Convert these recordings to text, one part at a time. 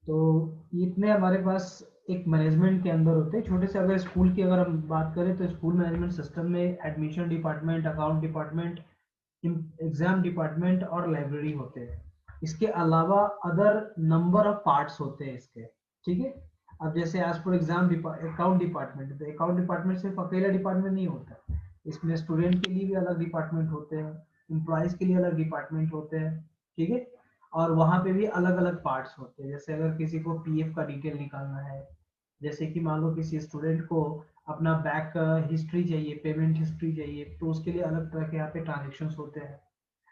तो इतने हमारे पास एक मैनेजमेंट के अंदर होते हैं। छोटे से अगर स्कूल की अगर हम बात करें तो स्कूल मैनेजमेंट सिस्टम में admission department, account department, exam department और लाइब्रेरी होते हैं। इसके अलावा अदर नंबर ऑफ पार्ट्स होते हैं इसके, ठीक है। अब जैसे as per exam account department, तो अकाउंट डिपार्टमेंट सिर्फ अकेला डिपार्टमेंट नहीं होता, इसमें स्टूडेंट के लिए भी अलग डिपार्टमेंट होते हैं, एम्प्लॉयज के लिए अलग डिपार्टमेंट होते हैं, ठीक है। और वहां पे भी अलग अलग पार्ट्स होते हैं। जैसे अगर किसी को पीएफ का डिटेल निकालना है, जैसे कि मान लो किसी स्टूडेंट को अपना बैंक हिस्ट्री चाहिए, पेमेंट हिस्ट्री चाहिए, तो उसके लिए अलग तरह के यहाँ पे ट्रांजेक्शन होते हैं।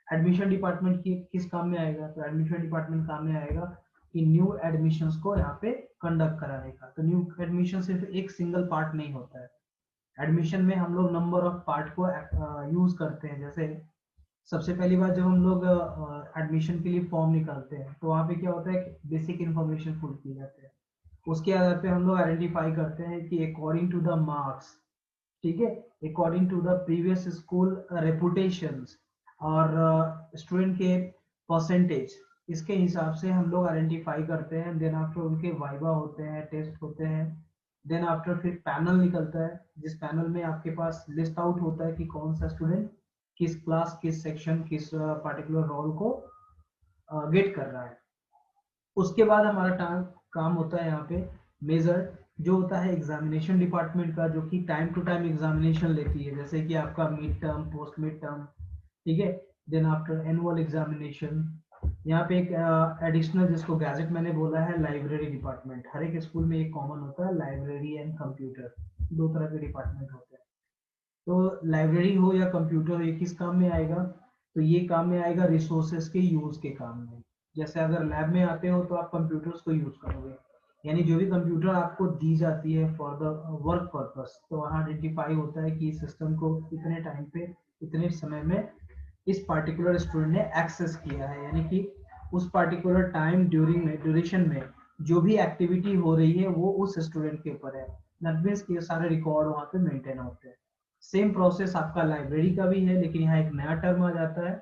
एडमिशन डिपार्टमेंट की किस काम में आएगा, तो एडमिशन डिपार्टमेंट काम में आएगा कि न्यू एडमिशंस को यहाँ पे कंडक्ट कराने का। तो न्यू एडमिशन सिर्फ एक सिंगल पार्ट नहीं होता है, एडमिशन में हम लोग नंबर ऑफ पार्ट को यूज करते हैं। जैसे सबसे पहली बात, जब हम लोग एडमिशन के लिए फॉर्म निकालते हैं तो वहाँ पे क्या होता है, बेसिक इन्फॉर्मेशन फुल की जाती है। उसके आधार पे हम लोग आइडेंटिफाई करते हैं कि अकॉर्डिंग टू द मार्क्स, ठीक है, according to the previous school reputations और स्टूडेंट के परसेंटेज, इसके हिसाब से हम लोग आइडेंटिफाई करते हैं। देन आफ्टर उनके वाइवा होते हैं, टेस्ट होते हैं। देन आफ्टर फिर पैनल निकलता है, जिस पैनल में आपके पास लिस्ट आउट होता है कि कौन सा स्टूडेंट किस क्लास, किस सेक्शन, किस पर्टिकुलर रोल को गेट कर रहा है। उसके बाद हमारा काम होता है यहाँ पे मेजर, जो होता है एग्जामिनेशन डिपार्टमेंट का, जो कि टाइम टू टाइम एग्जामिनेशन लेती है, जैसे कि आपका mid term, post mid term, ठीक है। Then after annual examination. यहाँ पे एक एडिशनल, जिसको गैजेट मैंने बोला है, लाइब्रेरी डिपार्टमेंट। हर एक स्कूल में एक कॉमन होता है, लाइब्रेरी एंड कंप्यूटर, दो तरह के डिपार्टमेंट होते हैं। तो लाइब्रेरी हो या कंप्यूटर हो, ये किस काम में आएगा, तो ये काम में आएगा रिसोर्सेज के यूज के काम में। जैसे अगर लैब में आते हो तो आप कंप्यूटर्स को यूज करोगे, यानी जो भी कंप्यूटर आपको दी जाती है फॉर द वर्क पर्पस, तो वहाँ आइडेंटिफाई होता है कि इस सिस्टम को इतने टाइम पे, इतने समय में इस पार्टिकुलर स्टूडेंट ने एक्सेस किया है, यानी कि उस पार्टिकुलर टाइम ड्यूरिंग में, ड्यूरेशन में जो भी एक्टिविटी हो रही है वो उस स्टूडेंट के ऊपर है। दैट मीन्स कि ये सारे रिकॉर्ड वहाँ पे मेंटेन होते हैं। सेम प्रोसेस आपका लाइब्रेरी का भी है, लेकिन यहाँ एक नया टर्म आ जाता है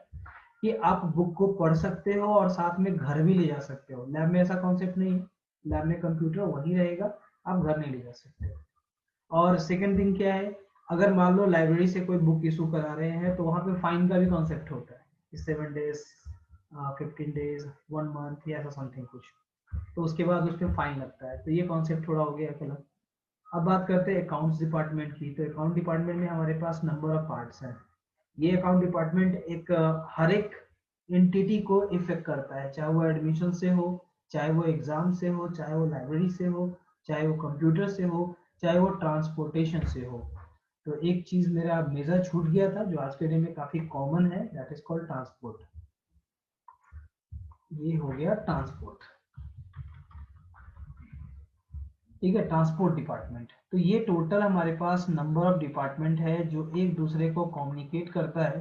कि आप बुक को पढ़ सकते हो और साथ में घर भी ले जा सकते हो। लैब में ऐसा कॉन्सेप्ट नहीं है, लैब में कंप्यूटर वहीं रहेगा, आप घर नहीं ले जा सकते। और सेकंड थिंग क्या है, अगर मान लो लाइब्रेरी से कोई बुक इशू करा रहे हैं तो वहां पे फाइन का भी कॉन्सेप्ट होता है, 7 डेज, 15 डेज, 1 मंथ या ऐसा समथिंग कुछ, तो उसके बाद उस पर फाइन लगता है। तो ये कॉन्सेप्ट थोड़ा हो गया अकेला। अब बात करते हैं अकाउंट्स डिपार्टमेंट की। तो अकाउंट डिपार्टमेंट में हमारे पास नंबर ऑफ पार्ट्स हैं। ये अकाउंट डिपार्टमेंट एक हर एक एंटिटी को इफेक्ट करता है, चाहे वो एडमिशन से हो, चाहे वो एग्जाम से हो, चाहे वो लाइब्रेरी से हो, चाहे वो कंप्यूटर से हो, चाहे वो ट्रांसपोर्टेशन से हो। तो एक चीज मेरा मेजर छूट गया था जो आज के डे में काफी कॉमन है, दैट इज कॉल्ड ट्रांसपोर्ट। ये हो गया ट्रांसपोर्ट, ठीक है, ट्रांसपोर्ट डिपार्टमेंट। तो ये टोटल हमारे पास नंबर ऑफ डिपार्टमेंट है जो एक दूसरे को कम्युनिकेट करता है,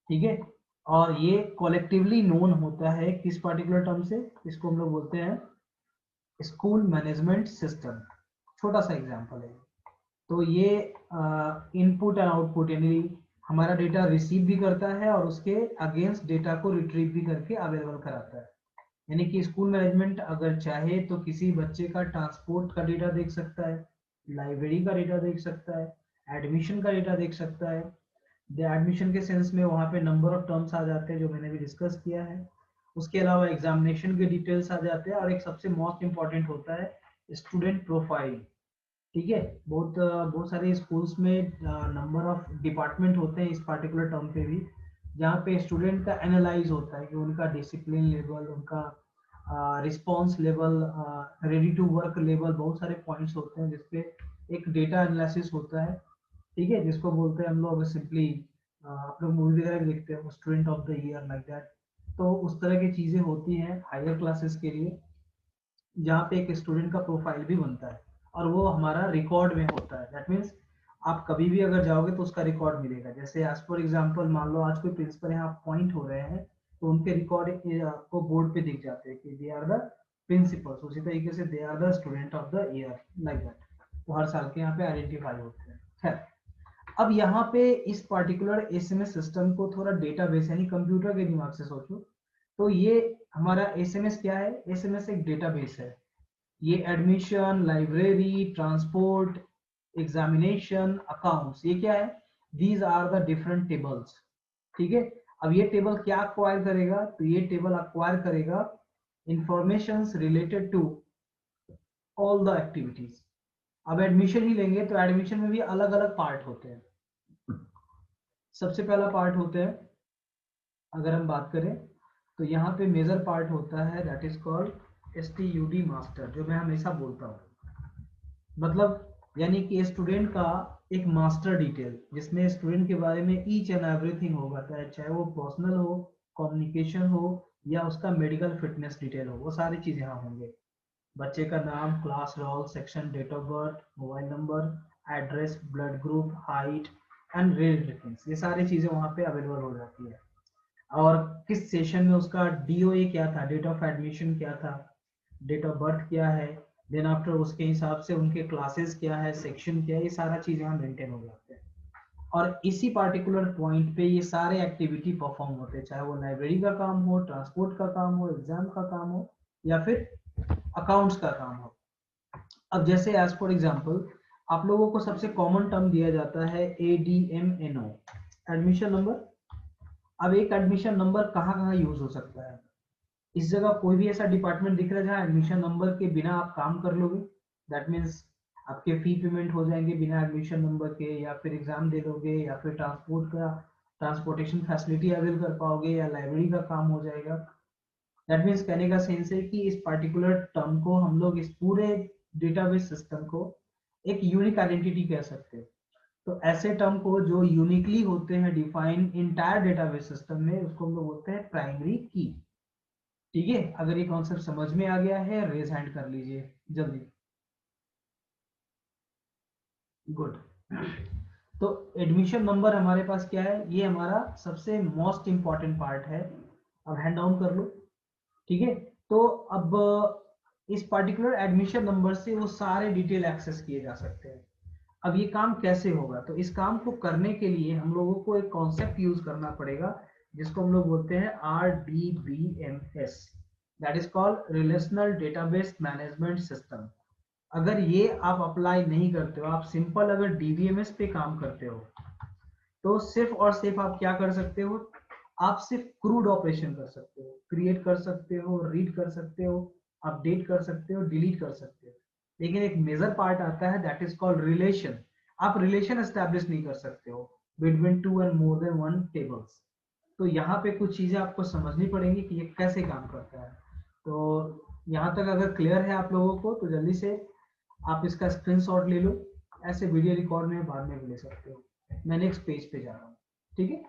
ठीक है। और ये कलेक्टिवली नोन होता है किस पार्टिकुलर टर्म से, इसको हम लोग बोलते हैं स्कूल मैनेजमेंट सिस्टम। छोटा सा एग्जांपल है। तो ये इनपुट एंड आउटपुट, यानी हमारा डेटा रिसीव भी करता है और उसके अगेंस्ट डेटा को रिट्रीव भी करके अवेलेबल कराता है। यानी कि स्कूल मैनेजमेंट अगर चाहे तो किसी बच्चे का ट्रांसपोर्ट का डेटा देख सकता है, लाइब्रेरी का डेटा देख सकता है, एडमिशन का डेटा देख सकता है। एडमिशन के सेंस में वहाँ पे नंबर ऑफ टर्म्स आ जाते हैं जो मैंने भी डिस्कस किया है। उसके अलावा एग्जामिनेशन के डिटेल्स आ जाते हैं, और एक सबसे मोस्ट इंपॉर्टेंट होता है स्टूडेंट प्रोफाइल, ठीक है। बहुत सारे स्कूल्स में नंबर ऑफ डिपार्टमेंट होते हैं इस पार्टिकुलर टर्म पे भी, जहाँ पे स्टूडेंट का एनालाइज होता है कि उनका डिसिप्लिन लेवल, उनका response level, ready to work level, बहुत सारे पॉइंट्स होते हैं जिसपे एक डेटा एनालिसिस होता है, ठीक है, जिसको बोलते हैं हम लोग सिंपली, आप लोग मूवी वगैरह देखते हो student of the year like that. तो उस तरह की चीजें होती हैं हायर क्लासेस के लिए, जहाँ पे एक स्टूडेंट का प्रोफाइल भी बनता है और वो हमारा रिकॉर्ड में होता है। दैट मीन्स आप कभी भी अगर जाओगे तो उसका रिकॉर्ड मिलेगा। जैसे एज फॉर एग्जाम्पल मान लो आज कोई प्रिंसिपल यहाँ पॉइंट हो रहे हैं, तो उनके रिकॉर्ड आपको बोर्ड पे दिख जाते हैं कि दे आर द प्रिंसिपल्स, उसी तरीके से they are the student of the year like that. तो हर साल के यहाँ पे आइडेंटिफाई होते हैं। खैर, अब यहाँ पे इस पार्टिकुलर एसएमएस सिस्टम को थोड़ा डेटाबेस यानी कंप्यूटर के दिमाग से सोचो, तो ये हमारा एसएमएस क्या है? एसएमएस एक डेटाबेस है। ये admission, library, transport, examination, accounts, ये क्या है? These are the different tables. ठीक है, अब ये टेबल क्या अक्वायर करेगा? तो ये टेबल अक्वायर करेगा informations related to all the activities. अब एडमिशन ही लेंगे तो एडमिशन में भी अलग अलग पार्ट होते हैं। सबसे पहला पार्ट होता है, अगर हम बात करें तो यहाँ पे मेजर पार्ट होता है, that is called STUD master, जो मैं हमेशा बोलता हूँ। मतलब यानी कि स्टूडेंट का एक मास्टर डिटेल, जिसमें स्टूडेंट के बारे में ईच एंड एवरीथिंग होगा, चाहे वो पर्सनल हो, कम्युनिकेशन हो, या उसका मेडिकल फिटनेस डिटेल हो, वो सारी चीज यहाँ होंगे। बच्चे का नाम, class roll, section, date of birth, mobile number, address, blood group, height and weight difference, ये सारी चीजें वहाँ पे अवेलेबल हो जाती है। और किस सेशन में उसका DOA क्या था, डेट ऑफ एडमिशन क्या था, डेट ऑफ बर्थ क्या है, देन आफ्टर उसके हिसाब से उनके क्लासेस क्या है, सेक्शन क्या है, ये सारा चीज यहाँ मेंटेन हो जाते हैं। और इसी पार्टिकुलर पॉइंट पे ये सारे एक्टिविटी परफॉर्म होते हैं, चाहे वो लाइब्रेरी का काम हो, ट्रांसपोर्ट का काम हो, एग्जाम का काम हो, या फिर अकाउंट्स का काम हो। अब जैसे एज फॉर एग्जांपल आप लोगों को सबसे कॉमन टर्म दिया जाता है ADMNO, एडमिशन नंबर। अब एक एडमिशन नंबर कहाँ कहाँ यूज हो सकता है? इस जगह कोई भी ऐसा डिपार्टमेंट दिख रहा है जहाँ एडमिशन नंबर के बिना आप काम कर लोगे? दैट मीन्स आपके फी पेमेंट हो जाएंगे बिना एडमिशन नंबर के, या फिर एग्जाम दे दोगे, या फिर ट्रांसपोर्टेशन फैसिलिटी अवेल कर पाओगे, या लाइब्रेरी का काम हो जाएगा। दैट मीन्स कहने का सेंस है कि इस पर्टिकुलर टर्म को हम लोग, इस पूरे डेटाबेस सिस्टम को एक यूनिक आइडेंटिटी कह सकते हैं। तो ऐसे टर्म को जो यूनिकली होते हैं डिफाइन इंटायर डेटाबेस सिस्टम में, उसको हम लोग बोलते हैं प्राइमरी की। ठीक है, अगर ये कॉन्सेप्ट समझ में आ गया है, रेज हैंड कर लीजिए जल्दी। गुड। तो एडमिशन नंबर हमारे पास क्या है? ये हमारा सबसे मोस्ट इंपॉर्टेंट पार्ट है। अब हैंड डाउन कर लो। ठीक है, तो अब इस पर्टिकुलर एडमिशन नंबर से वो सारे डिटेल एक्सेस किए जा सकते हैं। अब ये काम कैसे होगा? तो इस काम को करने के लिए हम लोगों को एक कॉन्सेप्ट यूज करना पड़ेगा, जिसको हम लोग बोलते हैं RDBMS, that is called relational database management system. अगर ये आप अप्लाई नहीं करते हो, आप सिंपल अगर DBMS पे काम करते हो, तो सिर्फ और सिर्फ आप क्या कर सकते हो? आप सिर्फ क्रूड ऑपरेशन कर सकते हो, क्रिएट कर सकते हो, रीड कर सकते हो, अपडेट कर सकते हो, डिलीट कर सकते हो। लेकिन एक मेजर पार्ट आता है, दैट इज कॉल्ड रिलेशन। आप रिलेशन एस्टेब्लिश नहीं कर सकते हो between two and more than one tables. तो यहाँ पे कुछ चीजें आपको समझनी पड़ेंगी कि ये कैसे काम करता है। तो यहाँ तक अगर क्लियर है आप लोगों को, तो जल्दी से आप इसका स्क्रीनशॉट ले लो। ऐसे वीडियो रिकॉर्ड में बाद में भी ले सकते हो। मैं नेक्स्ट पेज पे जा रहा हूँ। ठीक है,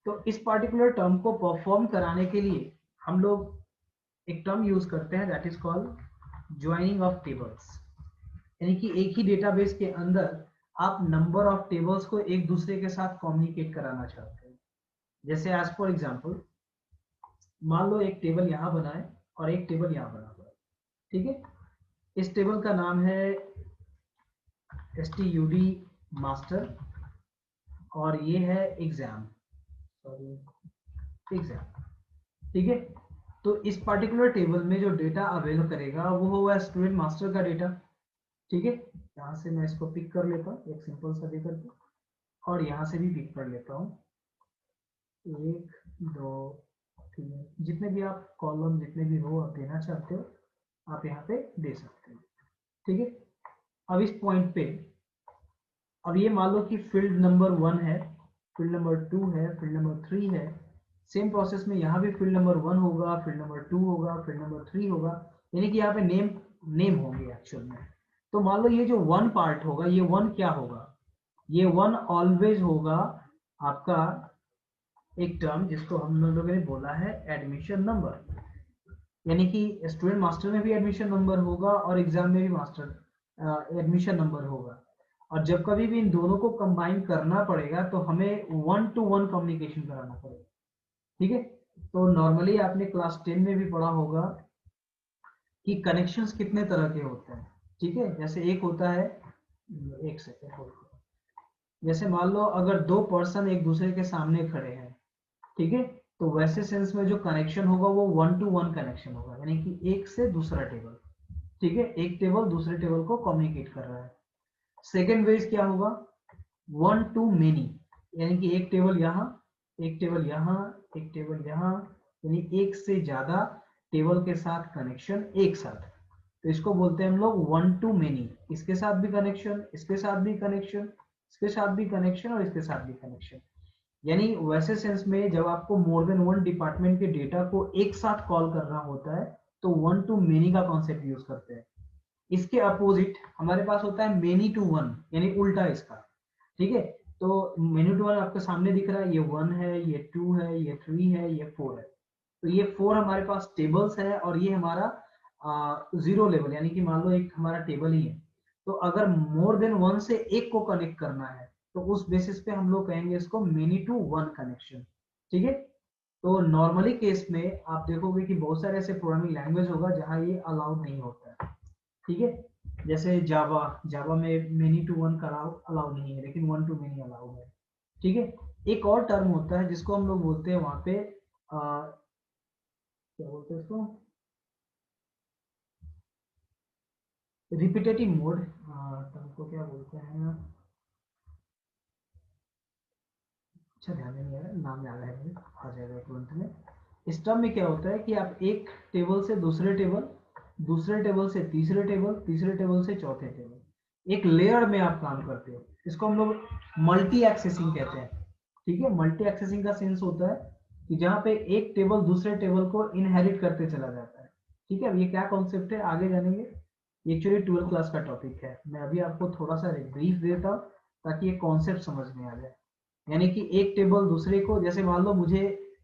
तो इस पर्टिकुलर टर्म को परफॉर्म कराने के लिए हम लोग एक टर्म यूज करते हैं, that is called joining of tables. यानी कि एक ही डेटाबेस के अंदर आप नंबर ऑफ टेबल्स को एक दूसरे के साथ कम्युनिकेट कराना चाहते हैं। जैसे एज फॉर एग्जांपल, मान लो एक टेबल यहाँ बना है और एक टेबल यहाँ बना हुआ है। ठीक है, इस टेबल का नाम है STUD मास्टर, और ये है एग्जाम, सॉरी एग्जाम। ठीक है, तो इस पर्टिकुलर टेबल में जो डेटा अवेल करेगा वो होगा स्टूडेंट मास्टर का डेटा। ठीक है, यहाँ से मैं इसको पिक कर लेता हूँ एक सिंपल सा देकर के, और यहाँ से भी पिक कर लेता हूँ, 1 2 3, जितने भी आप कॉलम, जितने भी रो आप देना चाहते हो, आप यहाँ पे दे सकते हो। ठीक है, अब इस पॉइंट पे, अब ये मान लो कि फील्ड नंबर 1 है, फील्ड नंबर 2 है, फील्ड नंबर 3 है। सेम प्रोसेस में यहाँ भी फील्ड नंबर 1 होगा, फील्ड नंबर 2 होगा, फील्ड नंबर 3 होगा। यानी कि यहाँ पे नेम होंगे एक्चुअल में। तो मान लो ये जो 1 पार्ट होगा, ये 1 क्या होगा? ये 1 ऑलवेज होगा आपका एक टर्म, जिसको हम लोगों ने बोला है एडमिशन नंबर। यानी कि स्टूडेंट मास्टर में भी एडमिशन नंबर होगा और एग्जाम में भी मास्टर एडमिशन नंबर होगा। और जब कभी भी इन दोनों को कंबाइन करना पड़ेगा तो हमें 1-to-1 कम्युनिकेशन कराना पड़ेगा। ठीक है, तो नॉर्मली आपने क्लास 10 में भी पढ़ा होगा कि कनेक्शंस कितने तरह के होते हैं। ठीक है, जैसे एक होता है, एक सेकेंड, जैसे मान लो अगर दो पर्सन एक दूसरे के सामने खड़े हैं, ठीक है, तो वैसे सेंस में जो कनेक्शन होगा वो 1 to 1 कनेक्शन होगा, यानी कि एक से दूसरा टेबल, ठीक है, एक टेबल दूसरे टेबल को कम्युनिकेट कर रहा है। सेकेंड वेज क्या होगा, 1 to many, यानी कि एक टेबल यहाँ, एक टेबल यहाँ, एक टेबल यहाँ, यानी एक से ज्यादा टेबल के साथ कनेक्शन एक साथ, तो इसको बोलते हैं हम लोग 1 to many। इसके साथ भी कनेक्शन, इसके साथ भी कनेक्शन, इसके साथ भी कनेक्शन और इसके साथ भी कनेक्शन। यानी वैसे सेंस में जब आपको मोर देन वन डिपार्टमेंट के डेटा को एक साथ कॉल करना होता है तो 1 to many का कॉन्सेप्ट यूज करते हैं। इसके अपोजिट हमारे पास होता है मेनी टू वन, यानी उल्टा इसका, ठीक है। तो मेनी टू वन आपके सामने दिख रहा है, ये 1 है, ये 2 है, ये 3 है, ये 4 है। तो ये 4 हमारे पास टेबल्स है और ये हमारा जीरो लेवल, यानी कि मान लो एक हमारा टेबल ही है। तो अगर मोर देन वन से एक को कनेक्ट करना है तो उस बेसिस पे हम लोग कहेंगे इसको मेनी टू वन कनेक्शन, ठीक है। तो नॉर्मली केस में आप देखोगे कि बहुत सारे ऐसे प्रोग्रामिंग लैंग्वेज होगा जहां ये अलाउड नहीं होता है, ठीक है। जैसे जावा, जावा में मेनी टू वन का अलाउ नहीं है, लेकिन 1 to many अलाउ है, ठीक है। एक और टर्म होता है जिसको हम लोग बोलते हैं वहां पे क्या बोलते हैं इसको, रिपीटेटिव मोड, टर्म को क्या बोलते हैं, अच्छा ध्यान नहीं आ रहा, नाम याद है मुझे, आ जाएगा तुरंत में। इस टर्म में क्या होता है कि आप एक टेबल से दूसरे टेबल, दूसरे टेबल से तीसरे टेबल, तीसरे टेबल से चौथे टेबल, एक लेयर में आप काम करते हो। इसको हम लोग मल्टी एक्सेसिंग कहते हैं, ठीक है। मल्टी एक्सेसिंग का सेंस होता है कि जहाँ पे एक टेबल दूसरे टेबल को इनहेरिट करते चला जाता है, ठीक है। अब ये क्या कॉन्सेप्ट है आगे जानेंगे, एक्चुअली 12th क्लास का टॉपिक है। मैं अभी आपको थोड़ा सा ब्रीफ देता हूँ ताकि ये कॉन्सेप्ट समझ में आ जाए। यानी कि एक टेबल दूसरे को, जैसे मान लो मुझे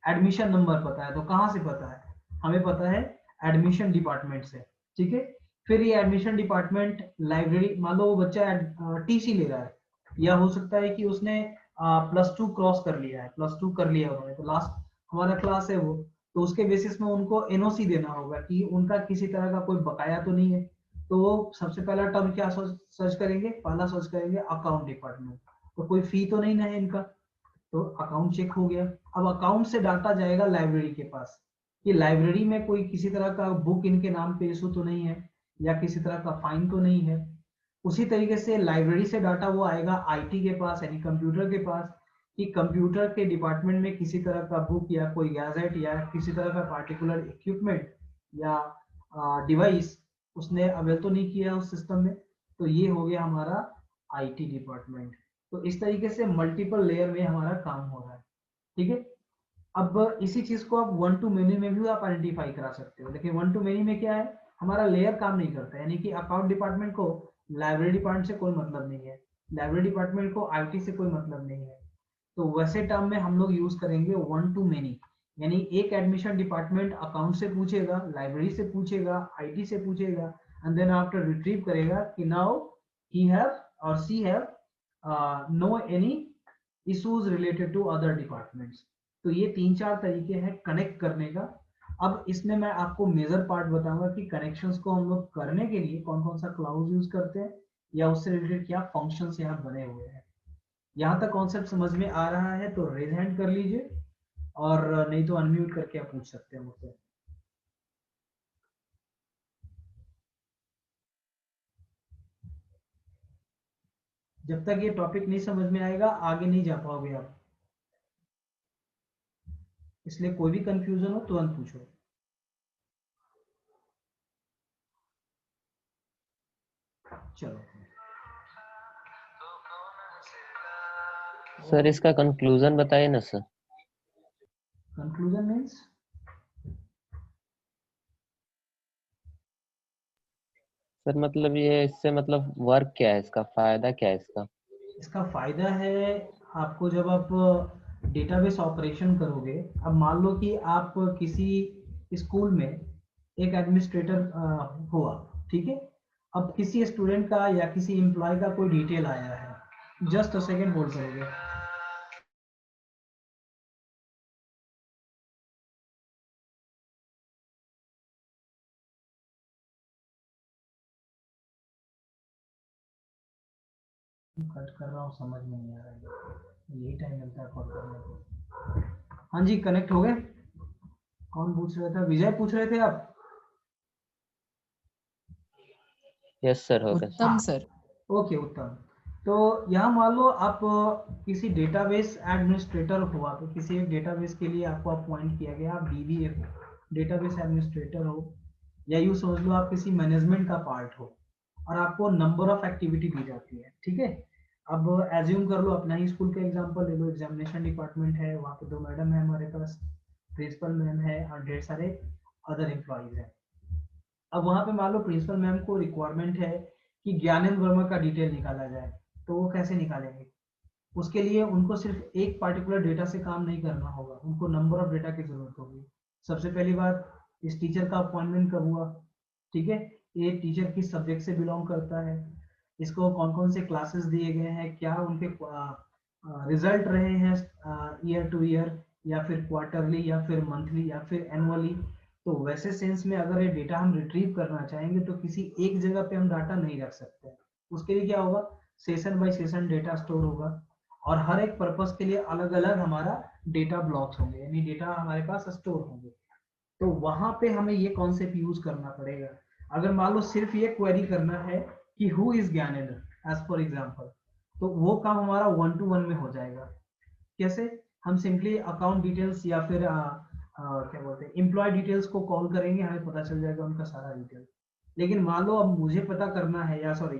एडमिशन नंबर पता है, तो कहाँ से पता है, हमें पता है एडमिशन डिपार्टमेंट से, ठीक है। फिर ये एडमिशन डिपार्टमेंट लाइब्रेरी, मान लो वो बच्चा टीसी ले रहा है, या हो सकता है कि उसने +2 क्रॉस कर लिया है, +2 कर लिया उन्होंने, तो लास्ट हमारा क्लास है वो, तो उसके बेसिस में उनको एनओसी देना होगा कि उनका किसी तरह का कोई बकाया तो नहीं है। तो वो सबसे पहला टर्म क्या सर्च करेंगे, पहला सर्च करेंगे अकाउंट डिपार्टमेंट, तो कोई फी तो नहीं ना है इनका, तो अकाउंट चेक हो गया। अब अकाउंट से डाटा जाएगा लाइब्रेरी के पास कि लाइब्रेरी में कोई किसी तरह का बुक इनके नाम पे इशू तो नहीं है, या किसी तरह का फाइन तो नहीं है। उसी तरीके से लाइब्रेरी से डाटा वो आएगा आईटी के पास, यानी कंप्यूटर के पास, कि कंप्यूटर के डिपार्टमेंट में किसी तरह का बुक या कोई गैजेट या किसी तरह का पार्टिकुलर इक्विपमेंट या डिवाइस उसने अवेल तो नहीं किया उस सिस्टम में, तो ये हो गया हमारा आईटी डिपार्टमेंट। तो इस तरीके से मल्टीपल लेयर में हमारा काम हो रहा है, ठीक है। अब इसी चीज को आप 1 to many में भी आप आइडेंटिफाई करा सकते हो, लेकिन 1 to many में क्या है, हमारा लेयर काम नहीं करता, यानी कि अकाउंट डिपार्टमेंट को लाइब्रेरी डिपार्टमेंट से कोई मतलब नहीं है, लाइब्रेरी डिपार्टमेंट को आईटी से कोई मतलब नहीं है। तो वैसे टर्म में हम लोग यूज करेंगे 1 to many, यानी एक एडमिशन डिपार्टमेंट अकाउंट से पूछेगा, लाइब्रेरी से पूछेगा, आईटी से पूछेगा, एंड देन आफ्टर रिट्रीव करेगा कि नाउ ही हैव और she have no any issues related to other departments. तो ये 3-4 तरीके हैं कनेक्ट करने का। अब इसमें मैं आपको मेजर पार्ट बताऊंगा कि कनेक्शंस को हम लोग करने के लिए कौन कौन सा क्लाउज यूज करते हैं, या उससे रिलेटेड क्या फंक्शंस यहाँ बने हुए हैं। यहाँ तक कॉन्सेप्ट समझ में आ रहा है तो रेज हैंड कर लीजिए, और नहीं तो अनम्यूट करके आप पूछ सकते हैं मुझसे। जब तक ये टॉपिक नहीं समझ में आएगा आगे नहीं जा पाओगे आप, इसलिए कोई भी कंफ्यूजन हो तुरंत पूछो। चलो, सर इसका कंक्लूजन बताइए ना सर। कंक्लूजन मीन्स सर मतलब ये इससे मतलब वर्क क्या है, इसका फायदा क्या है इसका? इसका फायदा है आपको, जब आप डेटाबेस ऑपरेशन करोगे, अब मान लो कि आप किसी स्कूल में एक एडमिनिस्ट्रेटर हो आप, ठीक है। अब किसी स्टूडेंट का या किसी एम्प्लॉय का कोई डिटेल आया है, जस्ट अ सेकेंड होल्ड करोगे। कट कर रहा हूँ, समझ में नहीं आ रहा है, यही टाइम मिलता है कॉल करने को। हाँ जी, कनेक्ट हो गए। कौन पूछ रहा था? विजय पूछ रहे थे आप? यस सर, हो गया। उत्तम सर। ओके, उत्तम। तो यहाँ मान लो आप किसी डेटाबेस एडमिनिस्ट्रेटर हुआ, तो किसी एक डेटाबेस के लिए आपको अपॉइंट किया गया, आप डीबीए हो, डेटाबेस एडमिनिस्ट्रेटर हो, या यूँ समझ लो आप किसी मैनेजमेंट का पार्ट हो, और आपको नंबर ऑफ एक्टिविटी दी जाती है, ठीक है। अब एज्यूम कर लो, अपना ही स्कूल का एग्जांपल ले लो, एग्जामिनेशन डिपार्टमेंट है, वहाँ पे 2 मैडम है हमारे पास, प्रिंसिपल मैम है, और ढेर सारे अदर एम्प्लॉइज हैं। अब वहाँ पे मान लो प्रिंसिपल मैम को रिक्वायरमेंट है कि ज्ञानेंद्र वर्मा का डिटेल निकाला जाए, तो वो कैसे निकालेंगे? उसके लिए उनको सिर्फ एक पार्टिकुलर डेटा से काम नहीं करना होगा, उनको नंबर ऑफ डेटा की जरूरत होगी। सबसे पहली बात, इस टीचर का अपॉइंटमेंट कब हुआ, ठीक है, ये टीचर किस सब्जेक्ट से बिलोंग करता है, इसको कौन कौन से क्लासेस दिए गए हैं, क्या उनके रिजल्ट रहे हैं ईयर टू ईयर, या फिर क्वार्टरली, या फिर मंथली, या फिर एनुअली। तो वैसे सेंस में अगर ये डेटा हम रिट्रीव करना चाहेंगे तो किसी एक जगह पे हम डाटा नहीं रख सकते। उसके लिए क्या होगा, session bye session data store होगा, और हर एक पर्पस के लिए अलग अलग हमारा डेटा ब्लॉक्स होंगे, यानी डेटा हमारे पास स्टोर होंगे। तो वहां पे हमें ये कॉन्सेप्ट यूज करना पड़ेगा। अगर मान लो सिर्फ ये क्वेरी करना है कि who is Gyanendra as for example, तो वो काम हमारा 1 to 1 में हो जाएगा। कैसे? हम सिंपली अकाउंट डिटेल्स या फिर क्या बोलते हैं, एम्प्लॉय डिटेल्स को कॉल करेंगे, हमें पता चल जाएगा उनका सारा डिटेल। लेकिन मान लो अब मुझे पता करना है, या सॉरी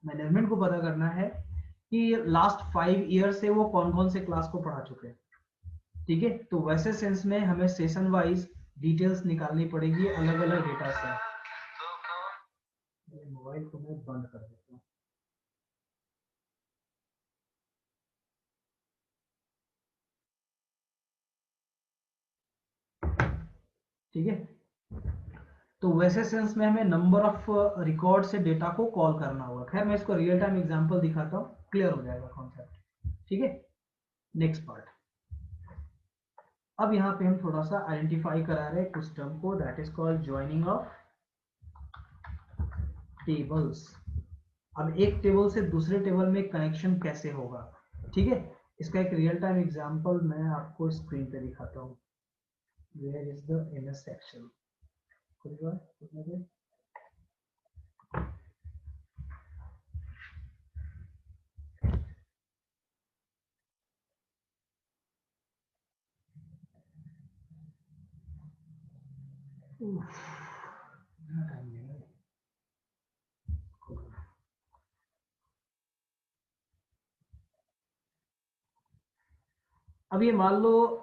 मैनेजमेंट को पता करना है कि लास्ट 5 ईयर से वो कौन कौन से क्लास को पढ़ा चुके हैं, ठीक है। तो वैसे सेंस में हमें सेशन वाइज डिटेल्स निकालनी पड़ेगी अलग अलग डेटा से। मोबाइल को मैं बंद कर देता हूँ। ठीक है, तो वैसे सेंस में हमें नंबर ऑफ रिकॉर्ड से डेटा को कॉल करना होगा। खैर मैं इसको रियल टाइम एग्जांपल दिखाता हूँ, क्लियर हो जाएगा कॉन्सेप्ट, ठीक है। नेक्स्ट पार्ट, अब यहाँ पे हम थोड़ा सा आइडेंटिफाई करा रहे हैं कुछ टर्म को, that is called joining of tables. अब एक टेबल से दूसरे टेबल में कनेक्शन कैसे होगा, ठीक है। इसका एक रियल टाइम एग्जांपल मैं आपको स्क्रीन पे दिखाता हूँ। Where is the MS section? अब ये मान लो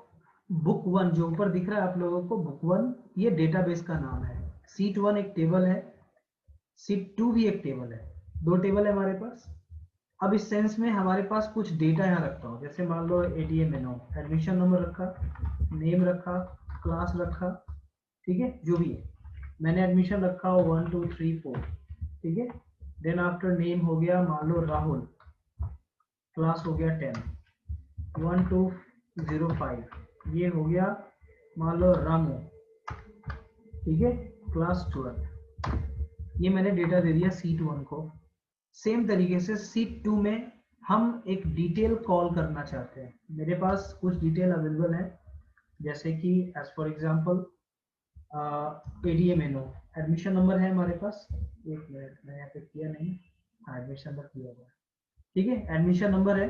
बुक 1 जो ऊपर दिख रहा है आप लोगों को, बुक 1 ये डेटाबेस का नाम है, सीट 1 एक टेबल है, सीट 2 भी एक टेबल है, 2 टेबल है हमारे पास। अब इस सेंस में हमारे पास कुछ डेटा यहाँ रखता हूँ, जैसे मान लो ADMNO, एडमिशन नंबर रखा, नेम रखा, क्लास रखा, ठीक है, जो भी है। मैंने एडमिशन रखा 1 2 3 4, ठीक है। देन आफ्टर नेम हो गया मान लो राहुल, क्लास हो गया 10, 1205, ये हो गया मान लो रामू, ठीक है, क्लास 12। ये मैंने डेटा दे दिया सीट 1 को। सेम तरीके से सीट 2 में हम एक डिटेल कॉल करना चाहते हैं, मेरे पास कुछ डिटेल अवेलेबल है, जैसे कि as for example ADMNO, admission number है हमारे पास, एक मिनट मैं यहाँ पे किया नहीं, हाँ एडमिशन नंबर किया हुआ है, ठीक है, एडमिशन नंबर है।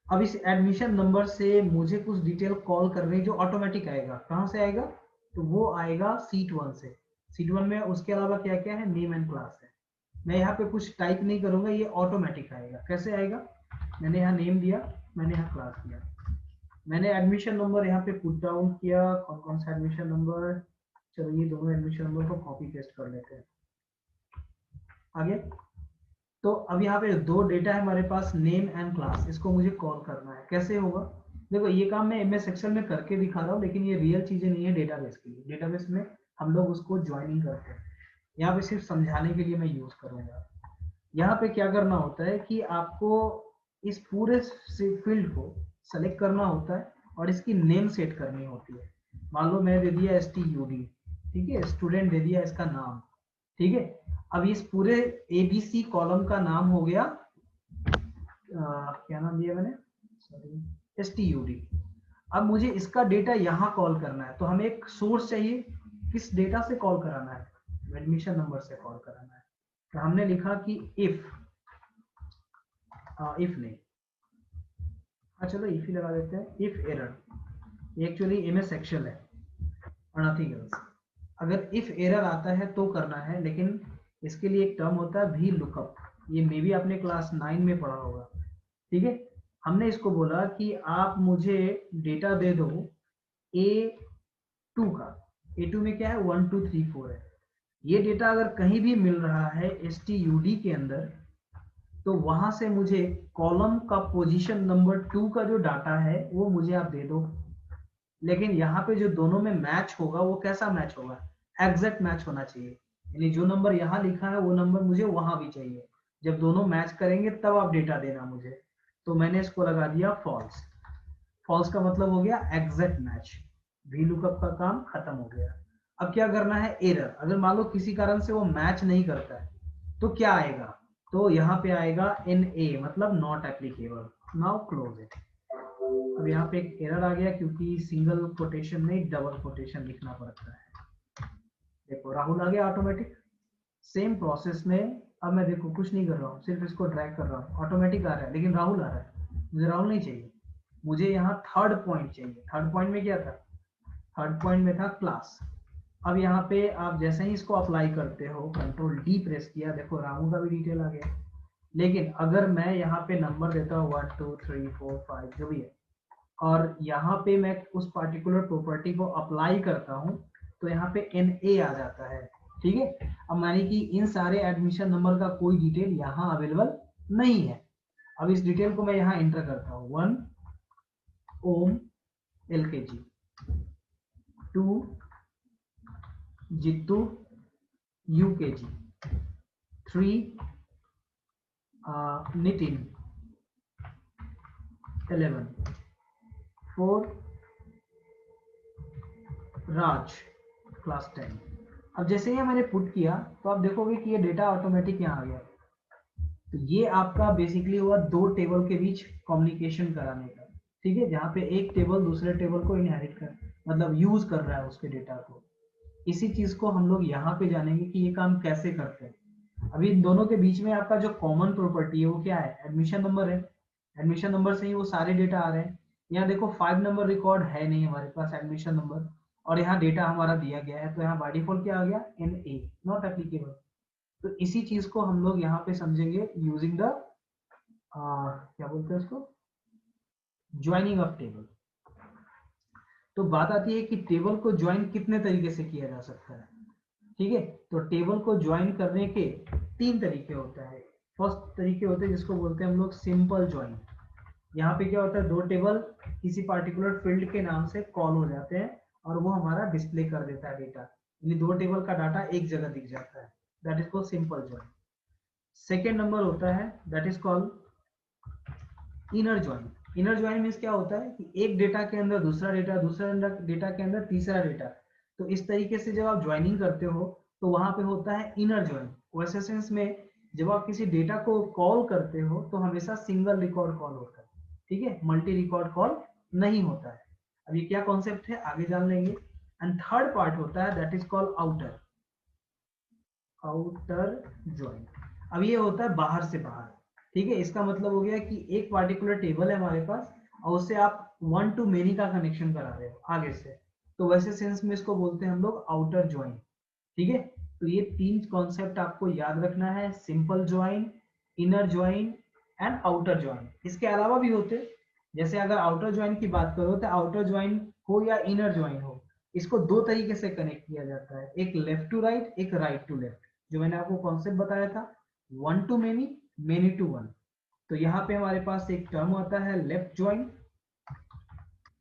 अब इस एडमिशन नंबर से मुझे कुछ डिटेल कॉल करनी जो ऑटोमेटिक आएगा, कहाँ से आएगा, तो वो आएगा सीट 1 से। सीट 1 में उसके अलावा क्या क्या है, नेम एंड क्लास है। मैं यहाँ पे कुछ टाइप नहीं करूंगा, ये ऑटोमेटिक आएगा। कैसे आएगा, मैंने यहाँ नेम दिया, मैंने यहाँ क्लास दिया, मैंने एडमिशन नंबर यहाँ पे पुट डाउन किया, कौन कौन सा एडमिशन नंबर, चलो ये दोनों एडमिशन नंबर को कॉपी पेस्ट कर लेते हैं आगे। तो अब यहाँ पे 2 डेटा है हमारे पास, नेम एंड क्लास, इसको मुझे कॉल करना है। कैसे होगा, देखो ये काम मैं MS एक्सेल में करके दिखा रहा हूँ, लेकिन ये रियल चीजें नहीं है डेटाबेस के लिए। डेटाबेस में हम लोग उसको ज्वाइनिंग करते हैं, यहाँ पे सिर्फ समझाने के लिए मैं यूज करूंगा। यहाँ पे क्या करना होता है कि आपको इस पूरे फील्ड को सेलेक्ट करना होता है और इसकी नेम सेट करनी होती है। मान लो मैं दे दिया STUD, ठीक है, स्टूडेंट दे दिया इसका नाम, ठीक है। अब इस पूरे ABC कॉलम का नाम हो गया क्या नाम दिया मैंने, STUD। अब मुझे इसका डेटा यहाँ कॉल करना है, तो हमें एक सोर्स चाहिए, किस डेटा से कॉल कराना है, एडमिशन नंबर से कॉल कराना है। तो हमने लिखा कि इफ नहीं, हाँ चलो इफ ही लगा देते हैं, if error, actually MS Excel है और नथिंग एल्स। अगर इफ एरर आता है तो करना है, लेकिन इसके लिए एक टर्म होता है वी लुकअप, ये मे भी आपने क्लास 9 में पढ़ा होगा, ठीक है। हमने इसको बोला कि आप मुझे डेटा दे दो A2 का, A2 में क्या है 1 2 3 4 है, ये डेटा अगर कहीं भी मिल रहा है STUD के अंदर, तो वहां से मुझे कॉलम का पोजीशन नंबर 2 का जो डाटा है वो मुझे आप दे दो। लेकिन यहाँ पे जो दोनों में मैच होगा वो कैसा मैच होगा, एग्जैक्ट मैच होना चाहिए, यानी जो नंबर यहाँ लिखा है वो नंबर मुझे वहां भी चाहिए। जब दोनों मैच करेंगे तब आप डेटा देना मुझे। तो मैंने इसको लगा दिया फॉल्स। फॉल्स का मतलब हो गया एग्जैक्ट मैच, वी लुकअप का काम खत्म हो गया। अब क्या करना है, एरर, अगर मान लो किसी कारण से वो मैच नहीं करता है तो क्या आएगा, तो यहाँ पे आएगा NA, मतलब not applicable. Now close it. अब यहाँ पे एक एरर आ गया क्योंकि सिंगल कोटेशन में डबल कोटेशन लिखना पड़ता है। देखो राहुल आ गया ऑटोमेटिक, सेम प्रोसेस में। अब मैं देखो कुछ नहीं कर रहा हूँ, सिर्फ इसको ड्रैग कर रहा हूँ, ऑटोमेटिक आ रहा है, लेकिन राहुल आ रहा है। मुझे राहुल नहीं चाहिए, मुझे यहाँ थर्ड पॉइंट चाहिए। थर्ड पॉइंट में क्या था, थर्ड पॉइंट में था क्लास। अब यहाँ पे आप जैसे ही इसको अप्लाई करते हो, कंट्रोल D प्रेस किया, देखो राहुल का भी डिटेल आ गया। लेकिन अगर मैं यहाँ पे नंबर देता हूँ 1 2 3 4 5 जो भी है, और यहाँ पे मैं उस पर्टिकुलर प्रॉपर्टी को अप्लाई करता हूँ, तो यहाँ पे NA आ जाता है, ठीक है। अब मानिए कि इन सारे एडमिशन नंबर का कोई डिटेल यहाँ अवेलेबल नहीं है। अब इस डिटेल को मैं यहाँ एंटर करता हूँ, 1 ओम LKG, 2 जित्तू UKG, 3 नितिन 11, 4 राज क्लास 10। अब जैसे ही मैंने पुट किया तो आप देखोगे कि ये डेटा ऑटोमेटिक यहाँ आ गया। तो ये आपका बेसिकली हुआ दो टेबल के बीच कम्युनिकेशन कराने का, ठीक है, जहाँ पे एक टेबल दूसरे टेबल को इनहेरिट कर, मतलब यूज कर रहा है उसके डेटा को। इसी चीज को हम लोग यहाँ पे जानेंगे कि ये काम कैसे करते हैं। अभी इन दोनों के बीच में आपका जो कॉमन प्रॉपर्टी है वो क्या है, एडमिशन नंबर है। एडमिशन नंबर से ही वो सारे डेटा आ रहे हैं। यहाँ देखो 5 नंबर रिकॉर्ड है नहीं हमारे पास एडमिशन नंबर, और यहाँ डेटा हमारा दिया गया है, तो यहाँ बाय डिफॉल्ट क्या आ गया, NA, नॉट एप्लीकेबल। तो इसी चीज को हम लोग यहाँ पे समझेंगे यूजिंग द क्या बोलते हैं उसको, ज्वाइनिंग ऑफ टेबल। तो बात आती है कि टेबल को ज्वाइन कितने तरीके से किया जा सकता है, ठीक है। तो टेबल को ज्वाइन करने के 3 तरीके होते हैं। फर्स्ट तरीके होते हैं जिसको बोलते हैं हम लोग सिंपल ज्वाइन। यहाँ पे क्या होता है, दो टेबल किसी पार्टिकुलर फील्ड के नाम से कॉल हो जाते हैं और वो हमारा डिस्प्ले कर देता है डेटा, यानी दो टेबल का डाटा एक जगह दिख जाता है, that is called simple join. Second number होता है that is called inner join. Inner join means क्या होता है कि एक डेटा के अंदर दूसरा डेटा, दूसरा डेटा के अंदर तीसरा डेटा। तो इस तरीके से जब आप ज्वाइनिंग करते हो तो वहां पे होता है इनर ज्वाइन। वैसे सेंस में जब आप किसी डेटा को कॉल करते हो तो हमेशा सिंगल रिकॉर्ड कॉल होता है, ठीक है, मल्टी रिकॉर्ड कॉल नहीं होता है। अब ये क्या कॉन्सेप्ट है आगे जान लेंगे। एंड थर्ड पार्ट होता है that is called outer, outer join. अब ये होता है बाहर से बाहर, ठीक है। इसका मतलब हो गया कि एक पार्टिकुलर टेबल है हमारे पास और उससे आप 1 to many का कनेक्शन करा रहे हो आगे से, तो वैसे सेंस में इसको बोलते हैं हम लोग आउटर ज्वाइन, ठीक है। तो ये 3 कॉन्सेप्ट आपको याद रखना है, simple join, inner join and outer join. इसके अलावा भी होते, जैसे अगर आउटर ज्वाइन की बात करो तो आउटर ज्वाइन हो या इनर ज्वाइन हो, इसको दो तरीके से कनेक्ट किया जाता है, एक लेफ्ट टू राइट, एक राइट टू लेफ्ट। जो मैंने आपको कॉन्सेप्ट बताया था 1 to many, many to 1। तो यहाँ पे हमारे पास एक टर्म आता है लेफ्ट ज्वाइन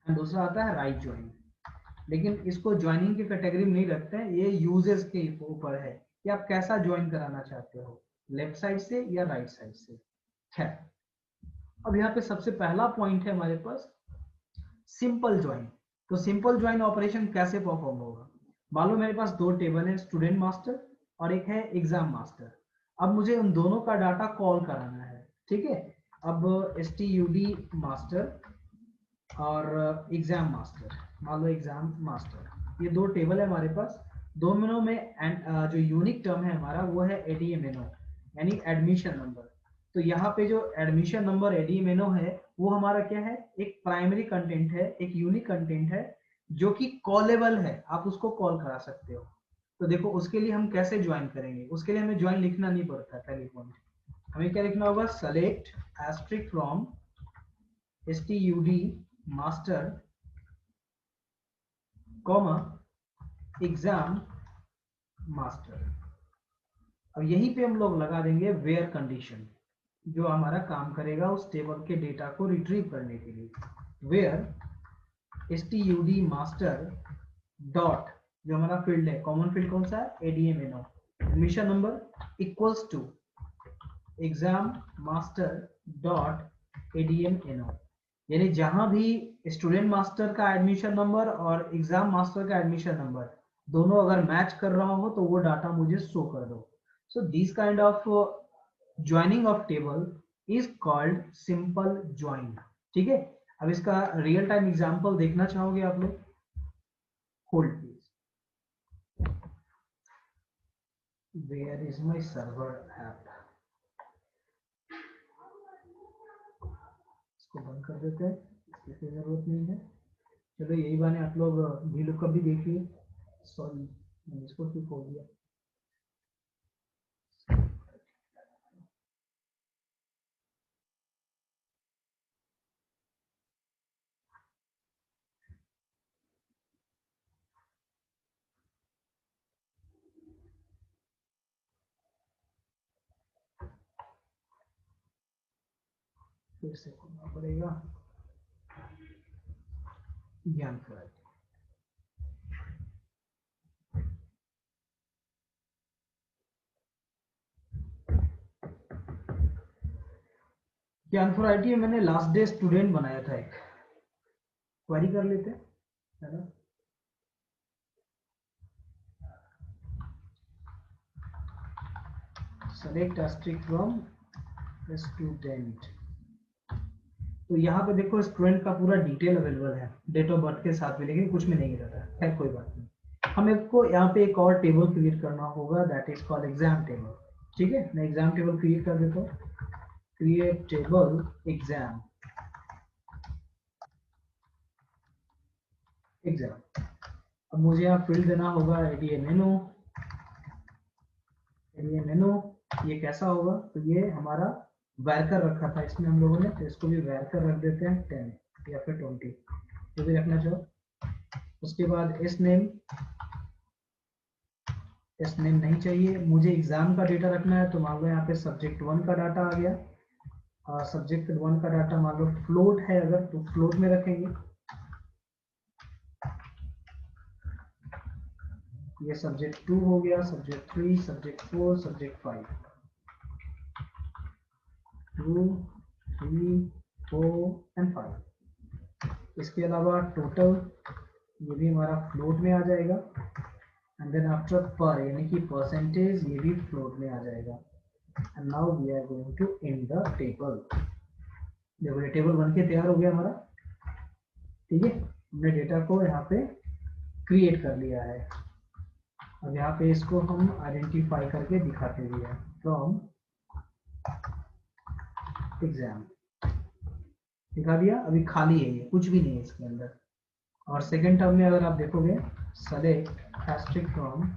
और दूसरा आता है राइट ज्वाइन। लेकिन इसको ज्वाइनिंग की कैटेगरी में नहीं रखते हैं, ये यूजर्स के ऊपर है कि आप कैसा ज्वाइन कराना चाहते हो, लेफ्ट साइड से या राइट साइड से। खैर, अब यहाँ पे सबसे पहला पॉइंट है हमारे पास सिंपल ज्वाइन। तो सिंपल ज्वाइन ऑपरेशन कैसे परफॉर्म होगा, मान लो मेरे पास दो टेबल है, स्टूडेंट मास्टर और एक है एग्जाम मास्टर। अब मुझे उन दोनों का डाटा कॉल कराना है, ठीक है। अब STUD मास्टर और एग्जाम मास्टर, मान लो एग्जाम मास्टर, ये दो टेबल है हमारे पास। दोनों में जो यूनिक टर्म है हमारा वो है एडीएमएनओ, यानी एडमिशन नंबर। तो यहाँ पे जो एडमिशन नंबर एडीएमएनओ है वो हमारा क्या है, एक प्राइमरी कंटेंट है, एक यूनिक कंटेंट है जो कि कॉलेबल है, आप उसको कॉल करा सकते हो। तो देखो उसके लिए हम कैसे ज्वाइन करेंगे, उसके लिए हमें ज्वाइन लिखना नहीं पड़ता। पहली पॉइंट हमें क्या लिखना होगा, select asterisk from std master comma exam master. अब यहीं पे हम लोग लगा देंगे वेयर कंडीशन, जो हमारा काम करेगा उस टेबल के डेटा को रिट्रीव करने के लिए। वेयर std master डॉट, जो हमारा फील्ड है, कॉमन फील्ड कौन सा है, ADMNO, admission number equals to exam master dot ADMNO. यानी जहां भी स्टूडेंट मास्टर का एडमिशन नंबर और एग्जाम मास्टर का एडमिशन नंबर दोनों अगर मैच कर रहा हो तो वो डाटा मुझे शो कर दो। So this kind of joining of table is called simple join. ठीक है, अब इसका रियल टाइम एग्जांपल देखना चाहोगे आप लोग, hold please. Where is my server app, इसको बंद कर देते हैं, इसकी कोई जरूरत नहीं है। चलो यही बाने आप लोग VLOOKUP भी देखिए। सॉरी मैंने इसको क्यों खोल दिया। फिर से खोलना पड़ेगा, ज्ञान फ्राई। ज्ञान फॉर आईटी मैंने लास्ट डे स्टूडेंट बनाया था, एक क्वेरी कर लेते हैं, है ना। Select asterisk from student. तो यहाँ पे देखो स्टूडेंट का पूरा डिटेल अवेलेबल है, डेट ऑफ बर्थ के साथ में, लेकिन कुछ में नहीं रहता है, कोई बात नहीं। हमें को यहाँ पे एक और टेबल क्रिएट करना होगा, that is called exam table. ठीक है, मैं एग्जाम टेबल क्रिएट कर देता हूँ, क्रिएट टेबल एग्जाम। एग्जाम, अब मुझे यहाँ फील्ड देना होगा एडीएमएनओ। एडीएमएनओ ये कैसा होगा, तो ये हमारा वैरकर रखा था इसमें हम लोगों ने, तो इसको भी वैरकर रख देते हैं 10 या फिर 20, जो भी रखना चाहो। उसके बाद एस नेम नहीं चाहिए मुझे, एग्जाम का डेटा रखना है, तो मान लो यहाँ पे सब्जेक्ट 1 का डाटा आ गया, और सब्जेक्ट 1 का डाटा मान लो फ्लोट है अगर, तो फ्लोट में रखेंगे। ये सब्जेक्ट 2 हो गया, सब्जेक्ट 3, सब्जेक्ट 4, सब्जेक्ट 5, 2, 3, 4 एंड 5। इसके अलावा टोटल ये भी हमारा फ्लोट में आ जाएगा, एंड देन आफ्टर पर यानी कि परसेंटेज ये भी फ्लोट में आ जाएगा। And now we are going to in the table. देखो ये टेबल बन के तैयार हो गया हमारा। ठीक है, हमने डेटा को यहाँ पे क्रिएट कर लिया है। अब यहाँ पे इसको हम आइडेंटिफाई करके दिखाते भी हैं, फ्रॉम एग्जाम दिखा दिया। अभी खाली है, ये कुछ भी नहीं है इसके अंदर। और सेकेंड टर्म में अगर आप देखोगे, सेलेक्ट एस्ट्रिक फ्रॉम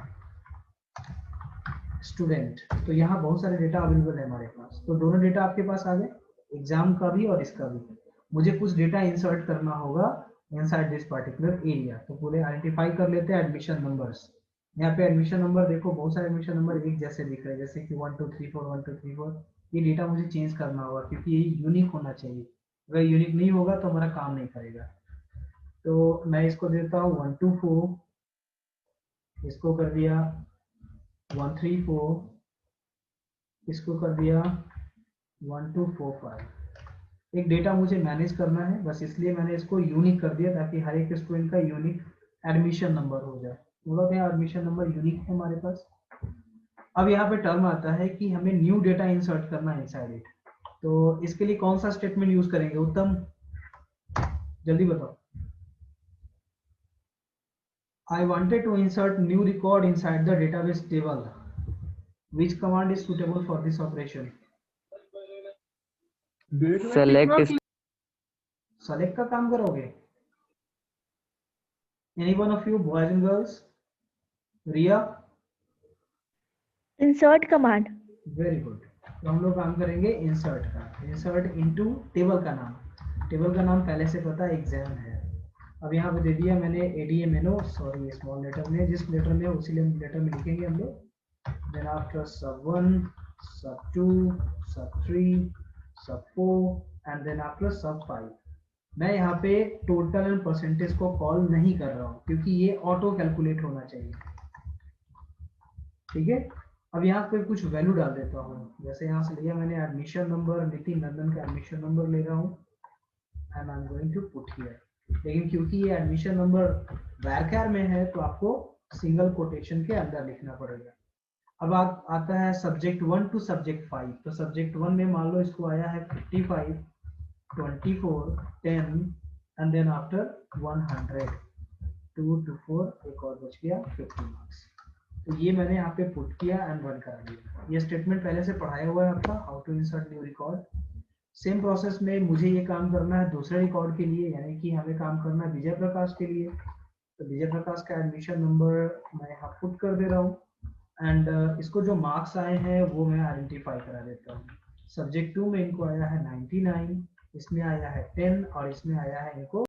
स्टूडेंट, तो यहाँ बहुत सारे डेटा अवेलेबल है हमारे पास। तो दोनों डेटा आपके पास आ गए, एग्जाम का भी और इसका भी। मुझे कुछ डेटा इंसर्ट करना होगा इनसाइड दिस पर्टिकुलर एरिया, तो पूरे आइडेंटिफाई कर लेते हैं एडमिशन नंबर्स। यहाँ पे एडमिशन नंबर देखो, बहुत सारे एडमिशन नंबर एक जैसे दिख रहे हैं, जैसे कि 1 2 3 4 1 2 3 4। ये डेटा मुझे चेंज करना होगा क्योंकि ये यूनिक होना चाहिए, अगर यूनिक नहीं होगा तो हमारा काम नहीं करेगा। तो मैं इसको देता हूँ 1 2 4, इसको कर दिया 1 3 4, इसको कर दिया 1 2 4 5। एक डेटा मुझे मैनेज करना है, बस इसलिए मैंने इसको यूनिक कर दिया ताकि हर एक स्टूडेंट का यूनिक एडमिशन नंबर हो जाए। मतलब यहाँ एडमिशन नंबर यूनिक है हमारे पास। अब यहाँ पे टर्म आता है कि हमें न्यू डेटा इंसर्ट करना है इनसाइड इट। तो इसके लिए कौन सा स्टेटमेंट यूज करेंगे उत्तम? जल्दी बताओ। I wanted to insert new record inside the database table. Which command is suitable for this operation? Select Select का काम करोगे? Any one of you, boys and girls? Ria? Insert command. Very good. तो हम लोग काम करेंगे insert का. Insert into table का नाम. Table का नाम पहले से पता एग्जाम है. अब यहाँ पे दे दिया मैंने ADMNO, सॉरी स्मॉल लेटर में, जिस लेटर में उसी लेटर में लिखेंगे हम लोग. Then after sub1, sub2, sub3, sub4 and then after sub5. मैं यहाँ पे टोटल एंड परसेंटेज को कॉल नहीं कर रहा हूँ क्योंकि ये ऑटो कैलकुलेट होना चाहिए. ठीक है. अब यहाँ पे कुछ वैल्यू डाल देता हूँ. जैसे यहाँ से लिया मैंने एडमिशन नंबर, नितिन नंदन का एडमिशन नंबर ले रहा हूँ and I am going to put here. लेकिन क्योंकि ये एडमिशन नंबर वैरचर में है तो आपको सिंगल कोटेशन के अंदर लिखना पड़ेगा. अब आता है सब्जेक्ट 1 टू सब्जेक्ट 5. तो सब्जेक्ट 1 में मान लो इसको आया है 55, 24, 10 एंड देन आफ्टर 100, 2 to 4 एक और बच गया 50 मार्क्स. तो ये मैंने यहाँ पे पुट किया एंड रन करा दिया. ये स्टेटमेंट पहले से पढ़ाया हुआ है आपका, how to insert new record. Same process में मुझे ये काम करना है दूसरे रिकॉर्ड के लिए, यानी कि हमें काम करना है विजय प्रकाश के लिए. तो विजय प्रकाश का एडमिशन नंबर मैं यहाँ पुट कर दे रहा हूँ एंड इसको जो मार्क्स आए हैं वो मैं आइडेंटिफाई करा देता हूँ. सब्जेक्ट 2 में इनको आया है 99, इसमें आया है 10 और इसमें आया है इनको